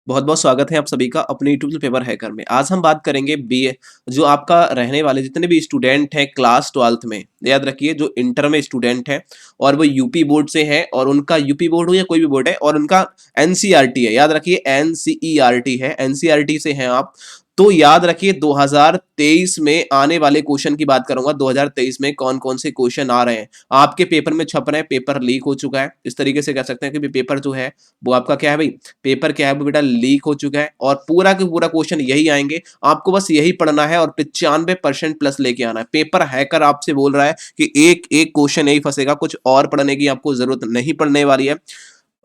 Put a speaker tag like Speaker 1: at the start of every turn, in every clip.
Speaker 1: बहुत बहुत स्वागत है आप सभी का अपने यूट्यूब पेपर हैकर में। आज हम बात करेंगे बीए जो आपका रहने वाले जितने भी स्टूडेंट हैं क्लास 12th में, याद रखिए जो इंटर में स्टूडेंट हैं और वो यूपी बोर्ड से हैं और उनका यूपी बोर्ड हो या कोई भी बोर्ड है और उनका एनसीईआरटी है, याद रखिए एनसीईआरटी है, एनसीईआरटी से हैं आप। तो याद रखिए 2023 में आने वाले क्वेश्चन की बात करूंगा। 2023 में कौन कौन से क्वेश्चन आ रहे हैं आपके पेपर में छप रहे हैं। पेपर लीक हो चुका है, इस तरीके से कह सकते हैं कि पेपर जो है वो आपका क्या है भाई, पेपर क्या है वो बेटा लीक हो चुका है और पूरा का पूरा क्वेश्चन यही आएंगे। आपको बस यही पढ़ना है और 95% प्लस लेके आना है। पेपर हैकर आपसे बोल रहा है कि एक एक क्वेश्चन यही फंसेगा, कुछ और पढ़ने की आपको जरूरत नहीं पड़ने वाली है।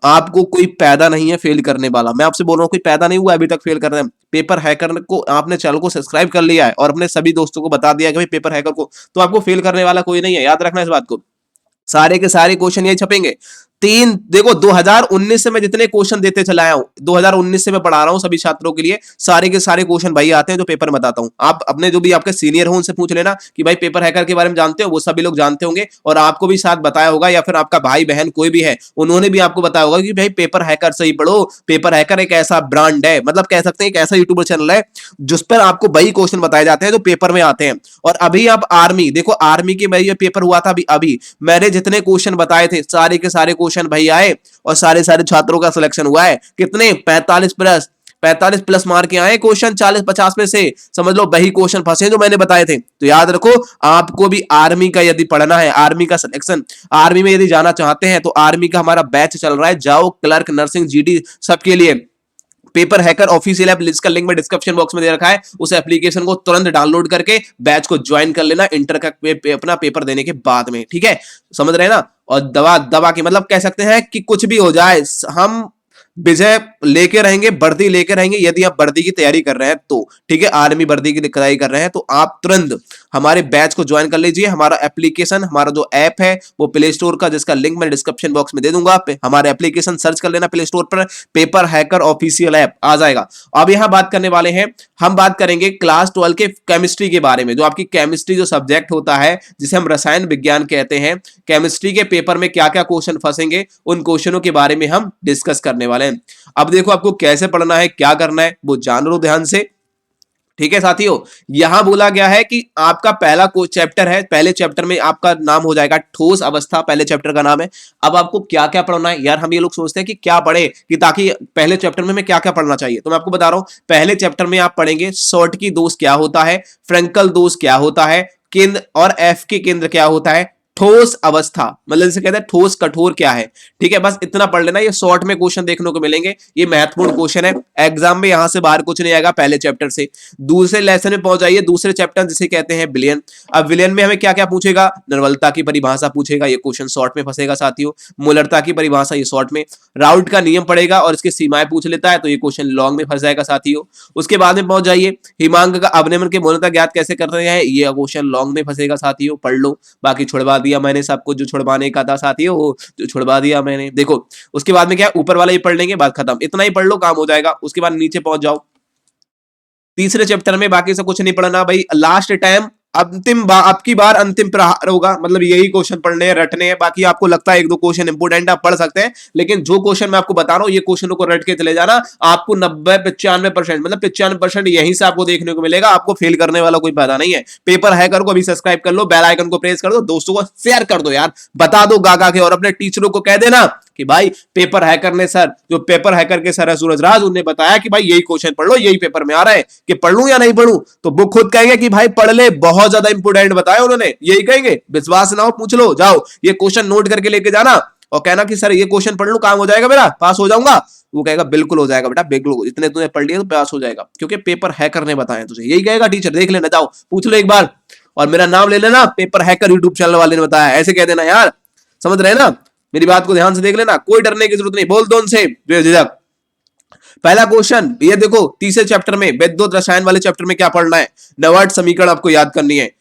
Speaker 1: आपको कोई पैदा नहीं है फेल करने वाला, मैं आपसे बोल रहा हूँ कोई पैदा नहीं हुआ अभी तक फेल करने। पेपर हैकर को आपने चैनल को सब्सक्राइब कर लिया है और अपने सभी दोस्तों को बता दिया कि भाई पेपर हैकर को, तो आपको फेल करने वाला कोई नहीं है, याद रखना इस बात को। सारे के सारे क्वेश्चन यही छपेंगे। तीन देखो 2019 से मैं जितने क्वेश्चन देते चला आया हूं, 2019 से मैं पढ़ा रहा हूं सभी छात्रों के लिए, सारे के सारे क्वेश्चन भाई आते हैं जो पेपर में बताता हूं। आप अपने जो भी आपके सीनियर हो उनसे पूछ लेना कि भाई पेपर हैकर के बारे में जानते हो, वो सभी लोग जानते होंगे और आपको भी साथ बताया होगा या फिर आपका भाई बहन कोई भी है उन्होंने भी आपको बताया होगा कि भाई पेपर हैकर से ही पढ़ो। पेपर हैकर एक ऐसा ब्रांड है, मतलब कह सकते हैं एक ऐसा यूट्यूबर चैनल है जिस पर आपको वही क्वेश्चन बताए जाते हैं जो पेपर में आते हैं। और अभी आप आर्मी देखो, आर्मी के भाई पेपर हुआ था अभी मैंने जितने क्वेश्चन बताए थे सारे के सारे क्वेश्चन भाई आए और सारे सारे छात्रों का सिलेक्शन हुआ है। कितने 45 प्लस मार्क के आए क्वेश्चन, 40-50 में से समझ लो वही क्वेश्चन फंसे जो मैंने बताए थे। तो याद रखो आपको भी आर्मी का यदि पढ़ना है, आर्मी का सिलेक्शन, आर्मी में यदि जाना चाहते हैं तो आर्मी का हमारा बैच चल रहा है, जाओ क्लर्क नर्सिंग जीडी सबके लिए। पेपर हैकर ऑफिशियल ऐप, जिसका लिंक मैं डिस्क्रिप्शन बॉक्स में दे रखा है, उस एप्लीकेशन को तुरंत डाउनलोड करके बैच को ज्वाइन कर लेना इंटर का अपना पेपर देने के बाद में, ठीक है, समझ रहे हैं ना। और दवा दवा की मतलब कह सकते हैं कि कुछ भी हो जाए हम विजय लेके रहेंगे, वर्दी लेके रहेंगे। यदि आप वर्दी की तैयारी कर रहे हैं तो ठीक है, आर्मी वर्दी की तैयारी कर रहे हैं तो आप तुरंत हमारे बैच को ज्वाइन कर लीजिए। हमारा एप्लीकेशन, हमारा जो ऐप है वो प्ले स्टोर का, जिसका लिंक मैं डिस्क्रिप्शन बॉक्स में दे दूंगा, हमारे एप्लीकेशन सर्च कर लेना प्ले स्टोर पर, पेपर हैकर ऑफिशियल ऐप आ जाएगा। अब यहां बात करने वाले हैं, हम बात करेंगे क्लास 12 के केमिस्ट्री के बारे में। जो आपकी केमिस्ट्री जो सब्जेक्ट होता है जिसे हम रसायन विज्ञान कहते हैं, केमिस्ट्री के पेपर में क्या क्या क्वेश्चन फंसेंगे उन क्वेश्चनों के बारे में हम डिस्कस करने वाले हैं। अब देखो आपको कैसे पढ़ना है, क्या करना है वो जान लो ध्यान से, ठीक है साथियों। यहां बोला गया है कि आपका पहला चैप्टर है, पहले चैप्टर में आपका नाम हो जाएगा ठोस अवस्था, पहले चैप्टर का नाम है। अब आपको क्या क्या पढ़ना है यार, हम ये लोग सोचते हैं कि क्या पढ़े कि ताकि पहले चैप्टर में क्या क्या पढ़ना चाहिए, तो मैं आपको बता रहा हूं पहले चैप्टर में आप पढ़ेंगे शॉर्टकी दोष क्या होता है, फ्रैंकल दोष क्या होता है, केंद्र और एफ के केंद्र क्या होता है, ठोस अवस्था मतलब जिसे कहते हैं ठोस कठोर क्या है, ठीक है, बस इतना पढ़ लेना। ये शॉर्ट में क्वेश्चन देखने को मिलेंगे, ये महत्वपूर्ण क्वेश्चन है, एग्जाम में यहां से बाहर कुछ नहीं आएगा पहले चैप्टर से। दूसरे लेसन में पहुंच जाइए, दूसरे चैप्टर जिसे कहते हैं विलयन। अब विलयन में हमें क्या क्या पूछेगा, निर्बलता की परिभाषा पूछेगा, ये क्वेश्चन शॉर्ट में फंसेगा साथियों। मूलरता की परिभाषा ये शॉर्ट में, राउट का नियम पड़ेगा और इसकी सीमाएं पूछ लेता है तो ये क्वेश्चन लॉन्ग में फंस जाएगा साथियों। उसके बाद में पहुंच जाइए हिमांक का अवनमन के मूलतः ज्ञात कैसे करते हैं, ये क्वेश्चन लॉन्ग में फंसेगा साथियों, पढ़ लो। बाकी छुड़वा दिया मैंने सबको, जो छुड़वाने का था साथियों वो जो छुड़वा दिया मैंने, देखो। उसके बाद में क्या, ऊपर वाला ही पढ़ लेंगे, बात खत्म, इतना ही पढ़ लो काम हो जाएगा। उसके बाद नीचे पहुंच जाओ तीसरे चैप्टर में, बाकी से कुछ नहीं पढ़ना भाई। लास्ट टाइम अब की बार अंतिम प्रहार होगा, मतलब यही क्वेश्चन पढ़ने हैं, रटने हैं। बाकी आपको लगता है एक दो क्वेश्चन इंपोर्टेंट आप पढ़ सकते हैं, लेकिन जो क्वेश्चन मैं आपको बता रहा हूं ये क्वेश्चनों को रट के चले जाना। आपको 90-95% मतलब 95% यहीं से आपको देखने को मिलेगा, आपको फेल करने वाला कोई फायदा नहीं है। पेपर हैकर को अभी सब्सक्राइब कर लो, बेल आइकन को प्रेस कर दो, दोस्तों को शेयर कर दो यार, बता दो गा के, और अपने टीचरों को कह देना कि भाई पेपर हैकर ने सर, जो पेपर हैकर के सर है सूरज राज, उन्होंने बताया कि भाई यही क्वेश्चन पढ़ लो, यही पेपर में आ रहा है, कि पढ़ लूं या नहीं पढ़ूं। तो वो खुद कहेंगे कि भाई पढ़ ले, बहुत ज्यादा इंपोर्टेंट बताया उन्होंने, यही कहेंगे। विश्वास ना हो पूछ लो, जाओ ये क्वेश्चन नोट करके लेके जाना और कहना कि सर ये क्वेश्चन पढ़ लूं, काम हो जाएगा मेरा, पास हो जाऊंगा। वो कहेगा बिल्कुल हो जाएगा बेटा, बिल्कुल, इतने तूने पढ़ लिया तो पास हो जाएगा, क्योंकि पेपर हैकर ने बताया तुझे, यही कहेगा टीचर, देख लेना, जाओ पूछ लो एक बार, और मेरा नाम ले लेना, पेपर हैकर यूट्यूब चैनल वाले ने बताया, ऐसे कह देना यार, समझ रहे ना। मेरी बात को ध्यान से देख लेना, कोई डरने की जरूरत नहीं, बोल दो उनसे बेझिझक। पहला क्वेश्चन ये देखो, तीसरे चैप्टर में वैद्युत रसायन वाले चैप्टर में क्या पढ़ना है, नवार्ट समीकरण आपको याद करनी है।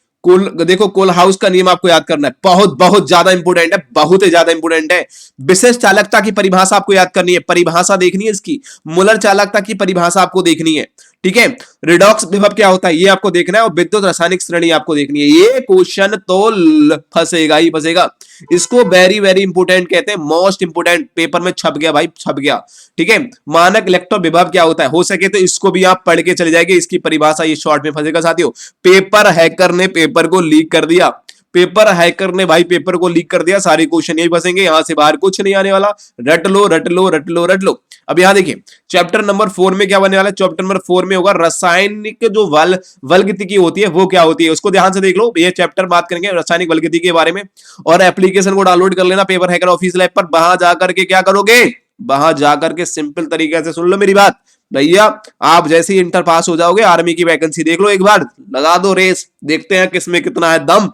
Speaker 1: देखो कोलहाउस का नियम आपको याद करना है, बहुत बहुत ज्यादा इंपोर्टेंट है, बहुत ही ज्यादा इंपोर्टेंट है। विशेष चालकता की परिभाषा आपको याद करनी है, परिभाषा देखनी है इसकी। मुलर चालकता की परिभाषा आपको देखनी है। ठीक है। रिडॉक्स विभव क्या होता है ये आपको देखना है, और विद्युत रासायनिक श्रेणी आपको देखनी है। ये क्वेश्चन तो फंसेगा ही फंसेगा। इसको वेरी वेरी इंपोर्टेंट कहते हैं, मोस्ट इंपोर्टेंट, पेपर में छप गया भाई, छप गया। ठीक है। मानक इलेक्ट्रॉन विभव क्या होता है, हो सके तो इसको भी आप पढ़ के चले जाएंगे, इसकी परिभाषा ये शॉर्ट में फंसेगा साथियों। पेपर हैकर ने पेपर को लीक कर दिया, पेपर हैकर ने भाई पेपर को लीक कर दिया, सारे क्वेश्चन यही फंसेंगे, यहां से बाहर कुछ नहीं आने वाला। रट लो रट लो रट लो रट लो। अब यहां देखिए चैप्टर नंबर 4 में क्या बनने वाला है, चैप्टर नंबर 4 में होगा रासायनिक जो वल्गतिकी होती है वो क्या होती है, उसको ध्यान से देख लो। ये चैप्टर बात करेंगे रासायनिक वल्गतिकी के बारे में, और एप्लीकेशन को डाउनलोड कर लेना पेपर हैकर ऑफिशियल ऐप पर। वहां जाकर के क्या करोगे, वहां जाकर के सिंपल तरीके से सुन लो मेरी बात भैया, आप जैसे ही इंटर पास हो जाओगे आर्मी की वैकेंसी देख लो, एक बार लगा दो रेस, देखते हैं किसमें कितना है दम,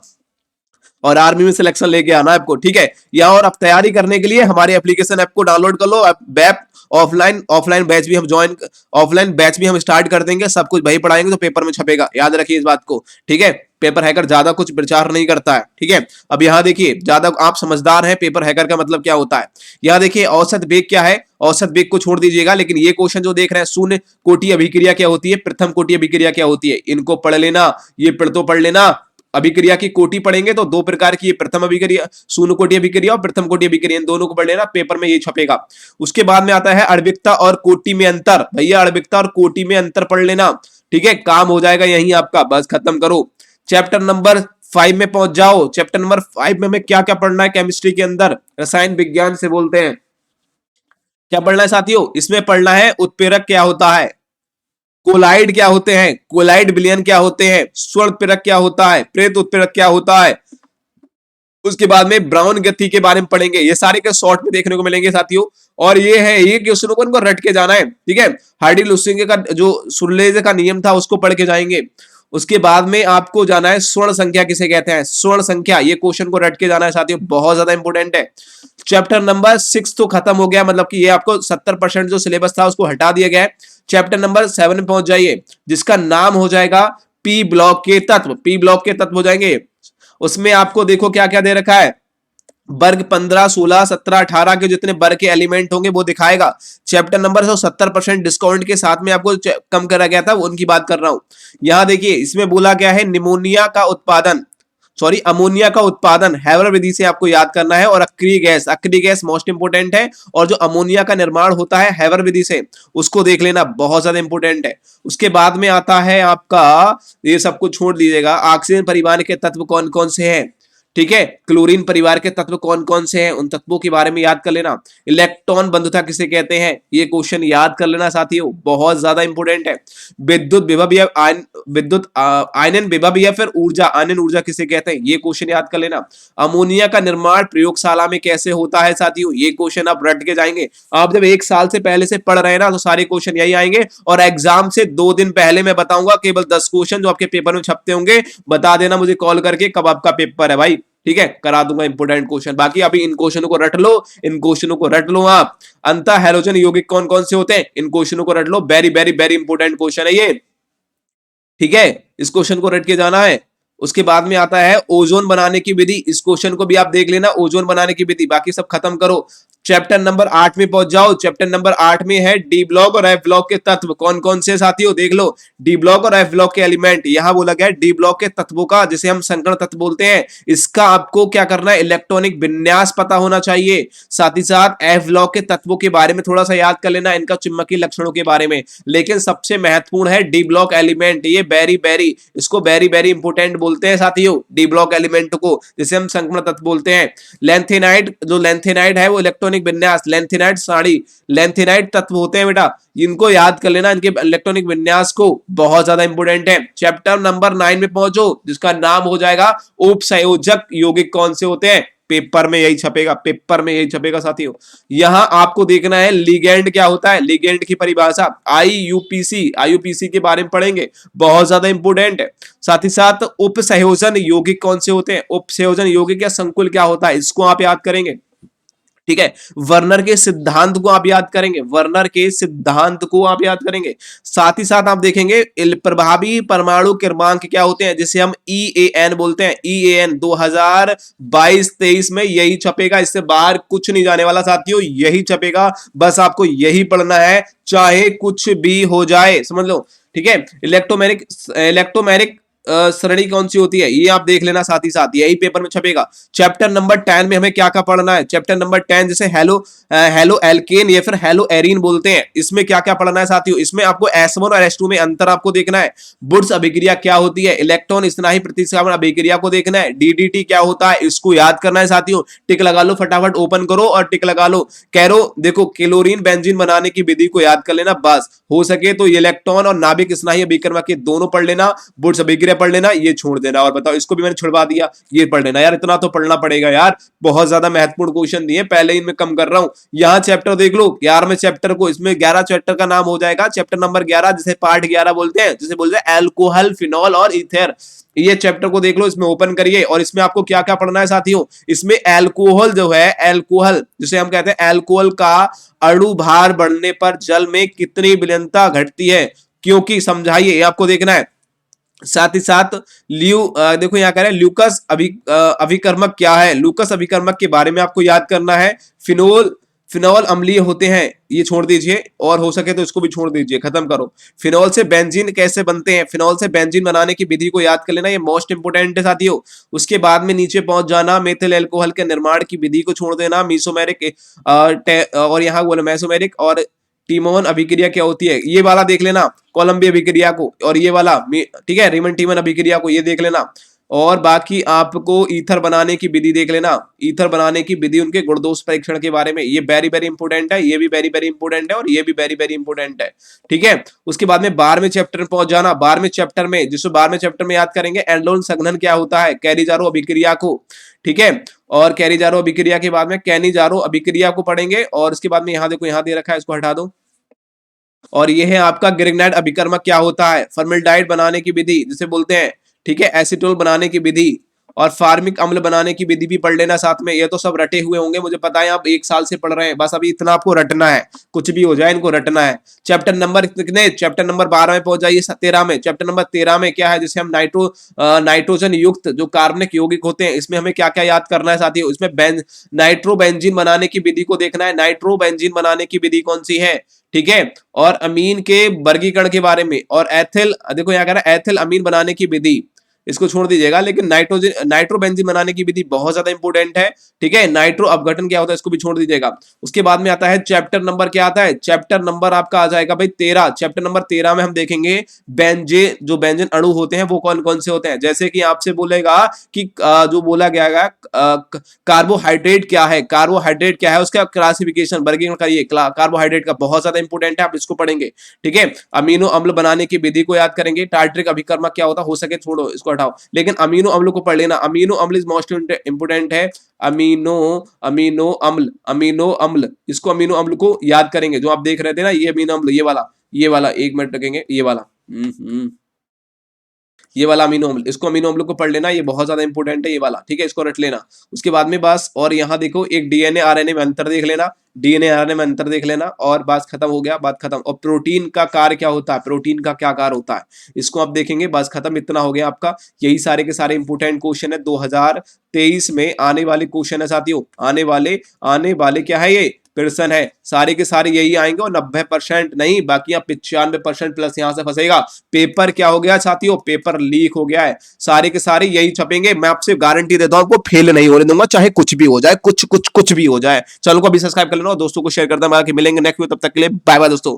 Speaker 1: और आर्मी में सिलेक्शन लेके आना है आपको। ठीक है। या और आप तैयारी करने के लिए हमारे एप्लीकेशन ऐप को डाउनलोड कर लो। वेब ऑफलाइन ऑफलाइन बैच भी हम ज्वाइन, ऑफलाइन बैच भी हम स्टार्ट कर देंगे, सब कुछ वही पढ़ाएंगे तो पेपर में छपेगा, याद रखिए इस बात को। ठीक है। पेपर हैकर ज्यादा कुछ प्रचार नहीं करता है। ठीक है। अब यहां देखिए, ज्यादा आप समझदार हैं, पेपर हैकर का मतलब क्या होता है। यहां देखिए औसत वेग क्या है, औसत वेग को छोड़ दीजिएगा, लेकिन ये क्वेश्चन जो देख रहे हैं, शून्य कोटि अभिक्रिया क्या होती है, प्रथम कोटि अभिक्रिया क्या होती है, इनको पढ़ लेना, ये पढ़ लेना। अभिक्रिया की कोटि पढ़ेंगे तो दो प्रकार की, प्रथम अभिक्रिया, शून्य कोटि अभिक्रिया और प्रथम कोटि अभिक्रिया, इन दोनों को पढ़ लेना, पेपर में ये छपेगा। उसके बाद में आता है आणविकता और कोटि में अंतर, भैया आणविकता और कोटि में अंतर पढ़ लेना। ठीक है, काम हो जाएगा यही आपका, बस खत्म करो। चैप्टर नंबर 5 में पहुंच जाओ। चैप्टर नंबर 5 में हमें क्या क्या पढ़ना है, केमिस्ट्री के अंदर, रसायन विज्ञान से बोलते हैं, क्या पढ़ना है साथियों, इसमें पढ़ना है उत्प्रेरक क्या होता है, कोलाइड क्या होते हैं, कोलाइड विलयन क्या होते हैं, स्वर्ण उत्प्रेरक क्या होता है, प्रेत उत्प्रेरक क्या होता है। उसके बाद में ब्राउन गति के बारे में पढ़ेंगे, ये सारे के शॉर्ट में देखने को मिलेंगे साथियों। और ये है, ये क्वेश्चनों को इनको रट के जाना है। ठीक है। हार्डी लुसिंग का जो सुरलेज का नियम था उसको पढ़ के जाएंगे। उसके बाद में आपको जाना है स्वर्ण संख्या किसे कहते हैं, स्वर्ण संख्या, ये क्वेश्चन को रट के जाना है साथियों, बहुत ज्यादा इंपॉर्टेंट है। चैप्टर नंबर 6 तो खत्म हो गया, मतलब कि ये आपको 70% जो सिलेबस था उसको हटा दिया गया है। चैप्टर नंबर 7 में पहुंच जाइए, जिसका नाम हो जाएगा पी ब्लॉक के तत्व, पी ब्लॉक के तत्व हो जाएंगे। उसमें आपको देखो क्या क्या दे रखा है, वर्ग 15, 16, 17, 18 के जितने वर्ग के एलिमेंट होंगे वो दिखाएगा। चैप्टर नंबर 70% डिस्काउंट के साथ में आपको कम करा गया था, उनकी बात कर रहा हूं। यहां देखिए इसमें बोला गया है निमोनिया का उत्पादन, सॉरी अमोनिया का उत्पादन हैबर विधि से आपको याद करना है, और अक्रिय गैस मोस्ट इंपोर्टेंट है, और जो अमोनिया का निर्माण होता है हैबर विधि से, उसको देख लेना, बहुत ज्यादा इंपोर्टेंट है। उसके बाद में आता है आपका, ये सब कुछ छोड़ दीजिएगा, ऑक्सीजन परिवार के तत्व कौन कौन से हैं। ठीक है। क्लोरीन परिवार के तत्व कौन कौन से हैं, उन तत्वों के बारे में याद कर लेना। इलेक्ट्रॉन बंधुता किसे कहते हैं, ये क्वेश्चन याद कर लेना साथियों, बहुत ज्यादा इंपोर्टेंट है। विद्युत विभव या विद्युत आयनन विभव या फिर ऊर्जा, आयनन ऊर्जा किसे कहते हैं, ये क्वेश्चन याद कर लेना। अमोनिया का निर्माण प्रयोगशाला में कैसे होता है साथियों, ये क्वेश्चन आप रट के जाएंगे। आप जब एक साल से पहले से पढ़ रहे हैं ना, तो सारे क्वेश्चन यही आएंगे, और एग्जाम से 2 दिन पहले मैं बताऊंगा केवल 10 क्वेश्चन जो आपके पेपर में छपते होंगे, बता देना मुझे कॉल करके कब आपका पेपर है भाई। ठीक है, करा दूंगा इंपोर्टेंट क्वेश्चन। बाकी अभी इन क्वेश्चनों को रट लो, इन क्वेश्चनों को रट लो आप। अंतः हैलोजन यौगिक कौन कौन से होते हैं, इन क्वेश्चनों को रट लो, very very very important question है ये। ठीक है, इस क्वेश्चन को रट के जाना है। उसके बाद में आता है ओजोन बनाने की विधि, इस क्वेश्चन को भी आप देख लेना, ओजोन बनाने की विधि। बाकी सब खत्म करो, चैप्टर नंबर 8 में पहुंच जाओ। चैप्टर नंबर 8 में है डी ब्लॉक और एफ ब्लॉक के तत्व कौन कौन से साथियों, देख लो। डी ब्लॉक और एफ ब्लॉक के एलिमेंट, यहां बोला गया है डी ब्लॉक के तत्वों का, जिसे हम संकरण तत्व बोलते हैं, इसका आपको क्या करना है, इलेक्ट्रॉनिक विन्यास पता होना चाहिए। साथ ही साथ एफ ब्लॉक के तत्वों के बारे में थोड़ा सा याद कर लेना, इनका चुंबकीय लक्षणों के बारे में। लेकिन सबसे महत्वपूर्ण है डी ब्लॉक एलिमेंट, ये वेरी वेरी, इसको वेरी वेरी इंपोर्टेंट बोलते हैं साथियों, डी ब्लॉक एलिमेंट को, जिसे हम संकरण तत्व बोलते हैं। लेंथेनाइड, जो लेंथेनाइड है वो इलेक्ट्रॉनिक विन्यास, लेंथेनाइड साड़ी, लेंथेनाइड तत्व होते हैं बेटा, इनको याद कर लेना, इनके इलेक्ट्रॉनिक विन्यास को, बहुत ज्यादा इंपोर्टेंट है। चैप्टर नंबर 9 में पहुंचो, जिसका नाम हो जाएगा उपसंयोजक यौगिक कौन से होते हैं, पेपर में यही छपेगा, पेपर में यही छपेगा साथियों। यहां आपको देखना है लिगेंड क्या होता है, लिगेंड की परिभाषा, आईयूपीसी, आईयूपीसी के बारे में पढ़ेंगे, बहुत ज्यादा इंपोर्टेंट है। साथ ही साथ उपसंयोजन यौगिक कौन से होते हैं, उपसंयोजन यौगिक या संकुल क्या होता है, इसको आप याद करेंगे। ठीक है, वर्नर के सिद्धांत को आप याद करेंगे, वर्नर के सिद्धांत को आप याद करेंगे। साथ ही साथ आप देखेंगे प्रभावी परमाणु क्रमांक क्या होते हैं, जिसे हम EAN बोलते हैं, EAN 2022-23 में यही छपेगा, इससे बाहर कुछ नहीं जाने वाला साथियों, यही छपेगा, बस आपको यही पढ़ना है, चाहे कुछ भी हो जाए, समझ लो। ठीक है। इलेक्ट्रोमैग्नेटिक श्रेणी कौन सी होती है, ये आप देख लेना साथ ही साथ, यही पेपर में छपेगा। चैप्टर नंबर 10 में हमें क्या क्या पढ़ना है, चैप्टर नंबर 10 जैसे हेलो एल्केन या फिर हेलो एरीन बोलते हैं, इसमें क्या क्या पढ़ना है साथियों, इसमें आपको S1 और S2 में अंतर आपको देखना है। वुड्स अभिक्रिया क्या होती है, इलेक्ट्रॉन स्नायी प्रतिस्थापन अभिक्रिया को देखना है, DDT क्या होता है इसको याद करना है साथियों। टिक लगा लो, फटाफट ओपन करो और टिक लगा लो। कैरो देखो क्लोरीन बेंजीन बनाने की विधि को याद कर लेना, बस हो सके तो इलेक्ट्रॉन और नाभिक स्नायी अभिकर्मा के दोनों पढ़ लेना, वुड्स अभिक्रिया पढ़ लेना, ये छोड़ देना। और बताओ इसको भी मैंने छुड़वा दिया, ये पढ़ लेना यार, इतना तो पढ़ना पड़ेगा यार, बहुत ज्यादा महत्वपूर्ण क्वेश्चन दिए, पहले ही मैं कम कर रहा हूं। यहाँ चैप्टर देख लो 11वें चैप्टर को, इसमें 11 चैप्टर का नाम हो जाएगा चैप्टर नंबर 11, जिसे पार्ट 11 बोलते हैं, जिसे बोलते हैं अल्कोहल, फिनॉल और ईथर। ये चैप्टर को देख लो, इसमें ओपन करिए, और इसमें आपको क्या क्या पढ़ना है साथियों, इसमें अल्कोहल जो है, अल्कोहल जिसे हम कहते हैं, अल्कोहल का अणु भार बढ़ने पर जल में कितनी विलयनता घटती है, क्योंकि समझाइए, आपको देखना है। साथ ही साथ देखो यहाँ कह रहे हैं ल्यूकस अभिकर्मक क्या है, लूकस अभिकर्मक के बारे में आपको याद करना है। फिनोल अम्लीय होते हैं, ये छोड़ दीजिए, और हो सके तो इसको भी छोड़ दीजिए, खत्म करो। फिनोल से बेंजीन कैसे बनते हैं, फिनोल से बेंजीन बनाने की विधि को याद कर लेना, ये मोस्ट इंपोर्टेंट है साथियों। उसके बाद में नीचे पहुंच जाना, मेथिल एल्कोहल के निर्माण की विधि को छोड़ देना, मीसोमेरिक और यहाँ बोले मेसोमेरिक और टीमोन अभिक्रिया क्या होती है, ये वाला देख लेना, कोलंबिया अभिक्रिया को, और ये वाला ठीक है रीमन टीमन अभिक्रिया को, ये देख लेना। और बाकी आपको ईथर बनाने की विधि देख लेना, ईथर बनाने की विधि, उनके गुण दोष परीक्षण के बारे में, ये वेरी वेरी इंपोर्टेंट है, ये भी वेरी वेरी इंपोर्टेंट है, और ये भी वेरी वेरी इंपोर्टेंट है, ठीक है। उसके बाद में 12वें चैप्टर में पहुंच जाना, 12वें चैप्टर में, जिसको 12वें चैप्टर में याद करेंगे एंडोन संघनन क्या होता है, कैरिजारो अभिक्रिया को, ठीक है। और कैरिजारो अभिक्रिया के बाद में कैनिजारो अभिक्रिया को पढ़ेंगे, और उसके बाद में यहाँ देखो, यहाँ दे रखा है, इसको हटा दो। और ये है आपका ग्रिग्नाइट अभिकर्मक क्या होता है, फॉर्मेल्डिहाइड बनाने की विधि जिसे बोलते हैं, ठीक है, एसीटोल बनाने की विधि, और फार्मिक अम्ल बनाने की विधि भी पढ़ लेना साथ में। ये तो सब रटे हुए होंगे, मुझे पता है आप 1 साल से पढ़ रहे हैं, बस अभी इतना आपको रटना है, कुछ भी हो जाए इनको रटना है। चैप्टर नंबर कितने, चैप्टर नंबर 12 में पहुंच जाइए, 13 में, चैप्टर नंबर 13 में क्या है, जिसे हम नाइट्रोजन युक्त जो कार्बनिक यौगिक होते हैं, इसमें हमें क्या क्या याद करना है साथियों, इसमें नाइट्रोबेंजीन बनाने की विधि को देखना है, नाइट्रोबेंजीन बनाने की विधि कौन सी है, ठीक है। और अमीन के वर्गीकरण के बारे में, और एथिल देखो यहाँ कह रहा है एथिल अमीन बनाने की विधि, इसको छोड़ दीजिएगा, लेकिन नाइट्रोबेंजीन बनाने की विधि बहुत ज्यादा इंपोर्टेंट है, ठीक है। नाइट्रो अपघटन क्या होता है, इसको भी छोड़ दीजिएगा। उसके बाद में आता है चैप्टर नंबर, क्या आता है, चैप्टर नंबर आपका आ जाएगा भाई 13। चैप्टर नंबर 13 में हम देखेंगे जो बेंजीन अणु होते हैं वो कौन कौन से होते हैं, जैसे कि आपसे बोलेगा कि जो बोला गया है कार्बोहाइड्रेट क्या है, कार्बोहाइड्रेट क्या है, उसका क्लासिफिकेशन वर्गीकरण करिए, कार्बोहाइड्रेट का बहुत ज्यादा इंपोर्टेंट है, आप इसको पढ़ेंगे, ठीक है। अमीनो अम्ल बनाने की विधि को याद करेंगे, टार्ट्रिक अभिकर्मक क्या होता, हो सके छोड़ो इसको हटाओ, लेकिन अमीनो अम्ल को पढ़ लेना, अमीनो अम्ल इज मोस्ट इंपोर्टेंट है। अमीनो अमीनो अम्ल, इसको अमीनो अम्ल को याद करेंगे, जो आप देख रहे थे ना, ये अमीनो अम्ल, ये वाला 1 मिनट रखेंगे, ये वाला ये वाला अमीनो अम्ल, इसको अमीनो अम्ल को पढ़ लेना, ये बहुत ज्यादा इंपॉर्टेंट है ये वाला, ठीक है, इसको रट लेना। उसके बाद में बस, और यहाँ देखो एक डीएनए आरएनए में अंतर देख लेना, डीएनए आरएनए में अंतर देख लेना, और बात खत्म हो गया, बात खत्म। और प्रोटीन का कार्य क्या होता है, प्रोटीन का क्या कार्य होता है, इसको आप देखेंगे, बस खत्म, इतना हो गया आपका। यही सारे के सारे इंपोर्टेंट क्वेश्चन है 2023 में आने वाले क्वेश्चन है साथियों, आने वाले क्या है, ये प्रश्न है, सारे के सारे यही आएंगे, और 90% नहीं, बाकी आप 95% प्लस यहां से फंसेगा। पेपर क्या हो गया साथियों, पेपर लीक हो गया है, सारे के सारे यही छपेंगे, मैं आपसे गारंटी देता हूं, आपको फेल नहीं होने दूंगा, चाहे कुछ भी हो जाए, कुछ भी हो जाए। चलो को अभी सब्सक्राइब कर लेना, दोस्तों को शेयर करता हूं, मिलेंगे नेक्स्ट वीडियो, तब तक के लिए बाय बाय दोस्तों।